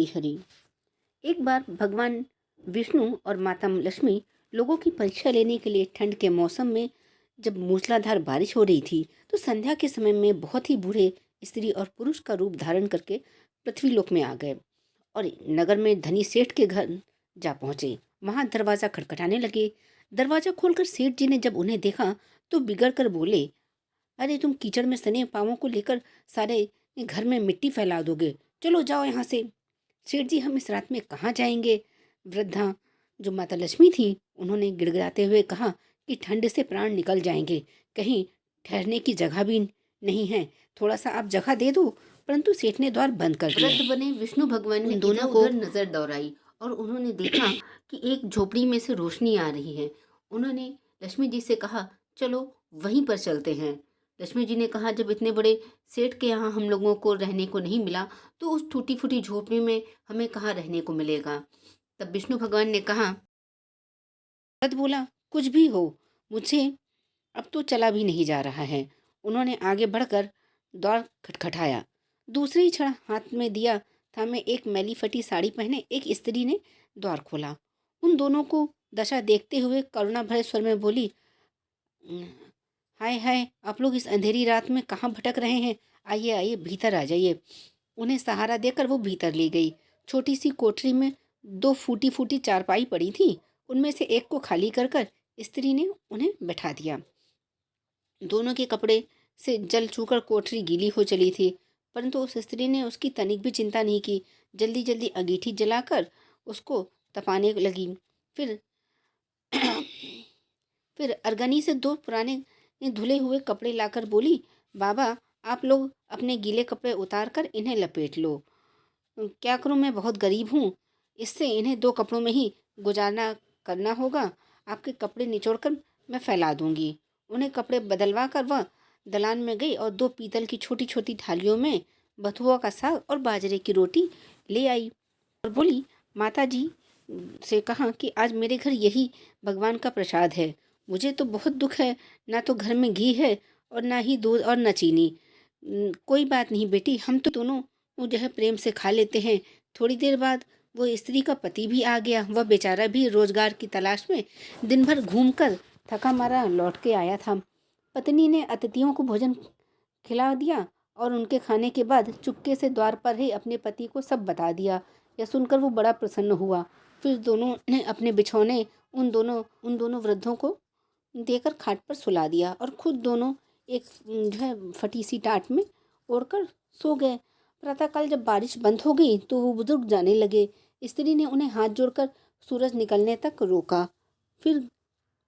हरी हरी। एक बार भगवान विष्णु और माता लक्ष्मी लोगों की परीक्षा लेने के लिए ठंड के मौसम में जब मूसलाधार बारिश हो रही थी तो संध्या के समय में बहुत ही बूढ़े स्त्री और पुरुष का रूप धारण करके पृथ्वीलोक में आ गए और नगर में धनी सेठ के घर जा पहुंचे। वहां दरवाजा खटखटाने लगे। दरवाजा खोलकर सेठ जी ने जब उन्हें देखा तो बिगड़ कर बोले, अरे तुम कीचड़ में सने पाँवों को लेकर सारे घर में मिट्टी फैला दोगे, चलो जाओ यहाँ से। सेठ जी, हम इस रात में कहाँ जाएंगे? वृद्धा जो माता लक्ष्मी थी उन्होंने गिड़गिड़ाते हुए कहा कि ठंड से प्राण निकल जाएंगे, कहीं ठहरने की जगह भी नहीं है, थोड़ा सा आप जगह दे दो। परंतु सेठ ने द्वार बंद कर दिया। वृद्ध बने विष्णु भगवान ने दोनों को नजर दौड़ाई और उन्होंने देखा कि एक झोपड़ी में से रोशनी आ रही है। उन्होंने लक्ष्मी जी से कहा, चलो वहीं पर चलते हैं। लक्ष्मी जी ने कहा, जब इतने बड़े सेठ के यहाँ हम लोगों को रहने को नहीं मिला तो उस टूटी फूटी झोपड़ी में हमें कहाँ रहने को मिलेगा। तब विष्णु भगवान ने कहा, वृद्ध बोला, कुछ भी हो, मुझे अब तो चला भी नहीं जा रहा है। उन्होंने आगे बढ़कर द्वार खटखटाया। दूसरी क्षण हाथ में दिया थामे एक मैली फटी साड़ी पहने एक स्त्री ने द्वार खोला। उन दोनों को दशा देखते हुए करुणा भरे स्वर में बोली, हाय हाय, आप लोग इस अंधेरी रात में कहाँ भटक रहे हैं? आइए आइए, भीतर आ जाइए। उन्हें सहारा देकर वो भीतर ले गई। छोटी सी कोठरी में दो फूटी फूटी चारपाई पड़ी थी। उनमें से एक को खाली कर कर स्त्री ने उन्हें बैठा दिया। दोनों के कपड़े से जल छूकर कोठरी गीली हो चली थी, परंतु उस स्त्री ने उसकी तनिक भी चिंता नहीं की। जल्दी जल्दी अंगीठी जलाकर उसको तपाने लगी। फिर फिर अरगनी से दो पुराने धुले हुए कपड़े लाकर बोली, बाबा आप लोग अपने गीले कपड़े उतार कर इन्हें लपेट लो। क्या करूं, मैं बहुत गरीब हूँ, इससे इन्हें दो कपड़ों में ही गुजारना करना होगा। आपके कपड़े निचोड़कर मैं फैला दूंगी। उन्हें कपड़े बदलवा कर वह दलान में गई और दो पीतल की छोटी छोटी थालियों में बथुआ का साग और बाजरे की रोटी ले आई और बोली, माता जी से कहा कि आज मेरे घर यही भगवान का प्रसाद है। मुझे तो बहुत दुख है, ना तो घर में घी है और ना ही दूध और न चीनी। कोई बात नहीं बेटी, हम तो दोनों वो जो है प्रेम से खा लेते हैं। थोड़ी देर बाद वो स्त्री का पति भी आ गया। वह बेचारा भी रोजगार की तलाश में दिन भर घूमकर थका मारा लौट के आया था। पत्नी ने अतिथियों को भोजन खिला दिया और उनके खाने के बाद चुपके से द्वार पर ही अपने पति को सब बता दिया। यह सुनकर वो बड़ा प्रसन्न हुआ। फिर दोनों ने अपने बिछौने उन दोनों वृद्धों को देकर खाट पर सुला दिया और खुद दोनों एक जो है फटी सी टाट में ओढ़कर सो गए। प्रातःकाल जब बारिश बंद हो गई तो वो बुजुर्ग जाने लगे। स्त्री ने उन्हें हाथ जोड़कर सूरज निकलने तक रोका। फिर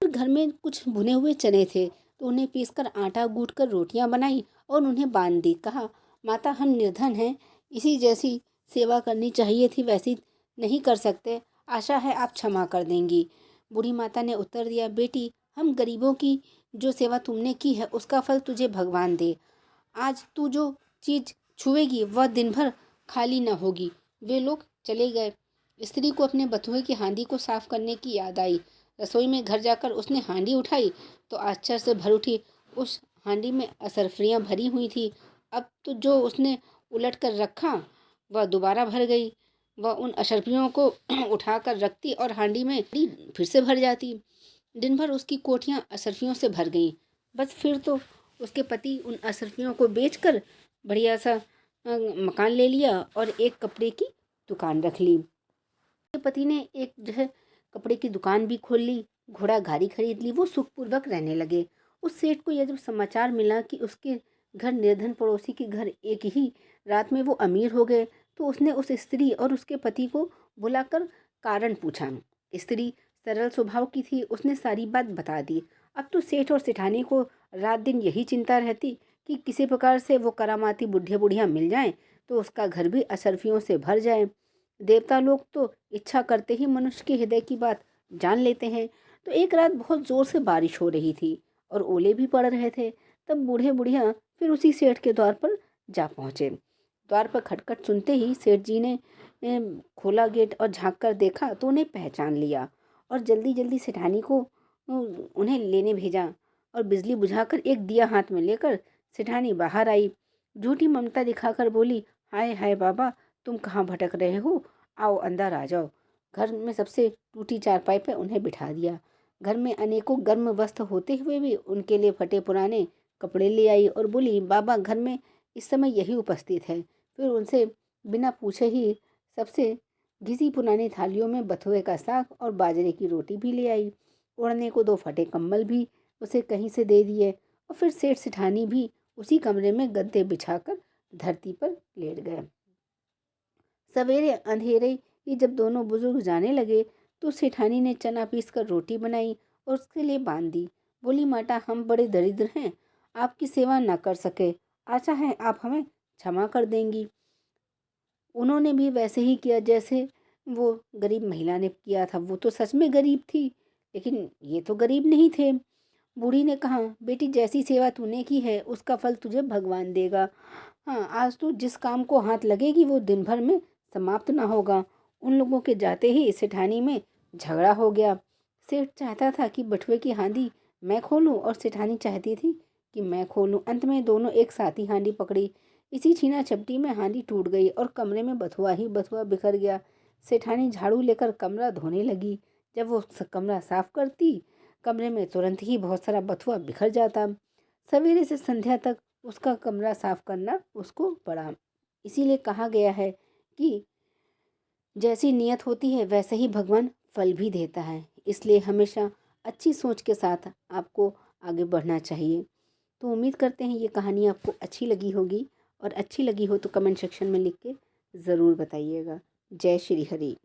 घर में कुछ भुने हुए चने थे तो उन्हें पीसकर आटा गूंथकर रोटियां बनाई और उन्हें बांध दी। कहा, माता हम निर्धन हैं, इसी जैसी सेवा करनी चाहिए थी वैसी नहीं कर सकते, आशा है आप क्षमा कर देंगी। बूढ़ी माता ने उत्तर दिया, बेटी हम गरीबों की जो सेवा तुमने की है उसका फल तुझे भगवान दे। आज तू जो चीज छुएगी वह दिन भर खाली न होगी। वे लोग चले गए। स्त्री को अपने बथुए की हांडी को साफ करने की याद आई। रसोई में घर जाकर उसने हांडी उठाई तो आश्चर्य से भर उठी। उस हांडी में असरफियाँ भरी हुई थी। अब तो जो उसने उलट कर रखा वह दोबारा भर गई। वह उन अशर्फियों को उठाकर रखती और हांडी में फिर से भर जाती। दिन भर उसकी कोठियाँ असरफियों से भर गईं। बस फिर तो उसके पति उन असरफियों को बेचकर बढ़िया सा मकान ले लिया और एक कपड़े की दुकान रख ली। उसके पति ने एक जो है कपड़े की दुकान भी खोल ली, घोड़ा गाड़ी खरीद ली। वो सुखपूर्वक रहने लगे। उस सेठ को यह जब समाचार मिला कि उसके घर निर्धन पड़ोसी के घर एक ही रात में वो अमीर हो गए तो उसने उस स्त्री और उसके पति को बुलाकर कारण पूछा। स्त्री सरल स्वभाव की थी, उसने सारी बात बता दी। अब तो सेठ और सेठानी को रात दिन यही चिंता रहती कि किसी प्रकार से वो करामाती बुढ़िया बुढ़िया मिल जाएं तो उसका घर भी असरफियों से भर जाए। देवता लोग तो इच्छा करते ही मनुष्य के हृदय की बात जान लेते हैं। तो एक रात बहुत जोर से बारिश हो रही थी और ओले भी पड़ रहे थे। तब बूढ़े बुढ़िया फिर उसी सेठ के द्वार पर जा पहुँचे। द्वार पर खटखट सुनते ही सेठ जी ने खोला गेट और झांक कर देखा तो उन्हें पहचान लिया और जल्दी जल्दी सेठानी को उन्हें लेने भेजा और बिजली बुझाकर एक दिया हाथ में लेकर सेठानी बाहर आई। झूठी ममता दिखाकर बोली, हाय हाय बाबा, तुम कहाँ भटक रहे हो? आओ अंदर आ जाओ। घर में सबसे टूटी चारपाई पे उन्हें बिठा दिया। घर में अनेकों गर्म वस्त्र होते हुए भी उनके लिए फटे पुराने कपड़े ले आई और बोली, बाबा घर में इस समय यही उपस्थित है। फिर उनसे बिना पूछे ही सबसे घिसी पुरानी थालियों में बथुए का साग और बाजरे की रोटी भी ले आई। ओढ़ने को 2 फटे कंबल भी उसे कहीं से दे दिए और फिर सेठ सेठानी भी उसी कमरे में गद्दे बिछाकर धरती पर लेट गए। सवेरे अंधेरे ही जब दोनों बुजुर्ग जाने लगे तो सेठानी ने चना पीस कर रोटी बनाई और उसके लिए बांध दी। बोली, माता हम बड़े दरिद्र हैं, आपकी सेवा न कर सके, आशा है आप हमें क्षमा कर देंगी। उन्होंने भी वैसे ही किया जैसे वो गरीब महिला ने किया था। वो तो सच में गरीब थी, लेकिन ये तो गरीब नहीं थे। बूढ़ी ने कहा, बेटी जैसी सेवा तूने की है उसका फल तुझे भगवान देगा। हाँ, आज तू जिस काम को हाथ लगेगी वो दिन भर में समाप्त ना होगा। उन लोगों के जाते ही सेठानी में झगड़ा हो गया। सेठ चाहता था कि बटुए की हांडी मैं खोलूं और सेठानी चाहती थी कि मैं खोलूं। अंत में दोनों एक साथ ही हांडी पकड़ी। इसी छीना झपटी में हांडी टूट गई और कमरे में बथुआ ही बथुआ बिखर गया। सेठानी झाड़ू लेकर कमरा धोने लगी। जब वो कमरा साफ करती, कमरे में तुरंत ही बहुत सारा बथुआ बिखर जाता। सवेरे से संध्या तक उसका कमरा साफ करना उसको पड़ा। इसीलिए कहा गया है कि जैसी नियत होती है वैसे ही भगवान फल भी देता है। इसलिए हमेशा अच्छी सोच के साथ आपको आगे बढ़ना चाहिए। तो उम्मीद करते हैं ये कहानी आपको अच्छी लगी होगी, और अच्छी लगी हो तो कमेंट सेक्शन में लिख के ज़रूर बताइएगा। जय श्री हरि।